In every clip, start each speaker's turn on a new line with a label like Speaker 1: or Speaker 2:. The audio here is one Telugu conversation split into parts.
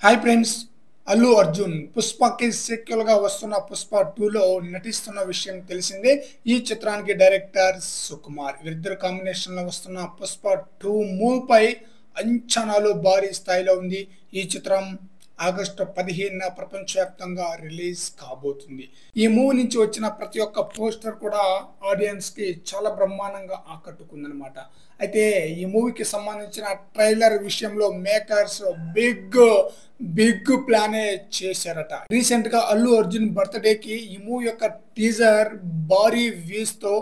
Speaker 1: Hi friends. అల్లు అర్జున్ పుష్పకి సీక్వెల్ గా వస్తున్న పుష్ప 2 లో నటిస్తున్న విషయం తెలిసిందే. ఈ చిత్రానికి డైరెక్టర్ సుకుమార్. వీరిద్దరు కాంబినేషన్ లో వస్తున్న పుష్ప 2 మూవీ పై అంచనాలు భారీ స్థాయిలో ఉంది. ఈ చిత్రం ఆగస్టు 15న ప్రపంచవ్యాప్తంగా రిలీజ్ కాబోతుంది. ఈ మూవీ నుంచి వచ్చిన ప్రతి ఒక్క పోస్టర్ కూడా ఆడియన్స్ కి చాలా బ్రహ్మాండంగా ఆకట్టుకుందనమాట. అయితే ఈ మూవీకి సంబంధించిన ట్రైలర్ విషయంలో మేకర్స్ బిగ్ ప్లానే చేశారట. రీసెంట్ గా అల్లు అర్జున్ బర్త్డేకి ఈ మూవీ యొక్క టీజర్ భారీ వ్యూస్ తో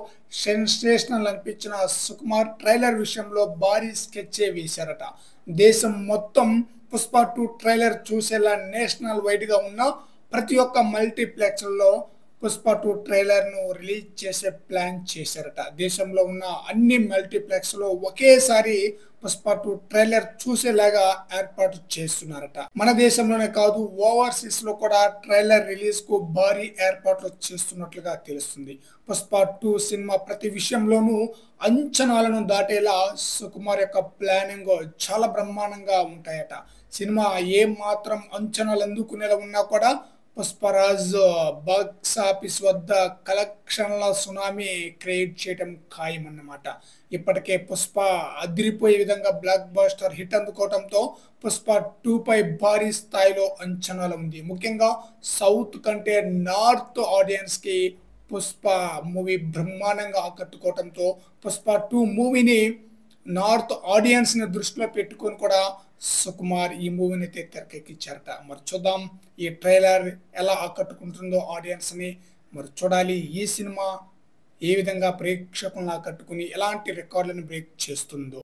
Speaker 1: సెన్సేషనల్ అనిపించిన సుకుమార్ ట్రైలర్ విషయంలో భారీ స్కెచ్ వేశారట. దేశం మొత్తం పుష్ప 2 ట్రైలర్ చూసేలా నేషనల్ వైడ్ గా ఉన్న ప్రతి ఒక్క మల్టీప్లెక్స్లలో పుష్ప 2 ట్రైలర్ ను రిలీజ్ చేసే ప్లాన్ చేశారట. దేశంలో ఉన్న అన్ని మల్టీప్లెక్స్ లో ఒకేసారి పుష్ప 2 ట్రైలర్ చూసేలాగా ఏర్పాటు చేస్తున్నారట. మన దేశంలోనే కాదు, ఓవర్సీస్ లో కూడా ట్రైలర్ రిలీజ్ కు భారీ ఏర్పాట్లు చేస్తున్నట్లుగా తెలుస్తుంది. పుష్ప 2 సినిమా ప్రతి విషయంలోనూ అంచనాలను దాటేలా సుకుమార్ యొక్క ప్లానింగ్ చాలా బ్రహ్మాండంగా ఉంటాయట. సినిమా ఏ మాత్రం అంచనాలు అందుకునేలా ఉన్నా కూడా పుష్పరాజ్ బాక్స్ ఆఫీస్ వద్ద కలెక్షన్ల సునామీ క్రియేట్ చేయడం ఖాయమన్నమాట. ఇప్పటికే పుష్ప అదిరిపోయే విధంగా బ్లాక్ బస్టర్ హిట్ అందుకోవడంతో పుష్ప 2 పై భారీ స్థాయిలో అంచనాలు ఉంది. ముఖ్యంగా సౌత్ కంటే నార్త్ ఆడియన్స్ కి పుష్ప మూవీ బ్రహ్మాండంగా ఆకట్టుకోవడంతో పుష్ప 2 మూవీని నార్త్ ఆడియన్స్ ని దృష్టిలో పెట్టుకొని కూడా సుకుమార్ ఈ మూవీని అయితే తెరకెక్కించారట. మరి చూద్దాం ఈ ట్రైలర్ ఎలా ఆకట్టుకుంటుందో ఆడియన్స్ ని. మరి చూడాలి ఈ సినిమా ఏ విధంగా ప్రేక్షకులను ఆకట్టుకుని ఎలాంటి రికార్డులను బ్రేక్ చేస్తుందో.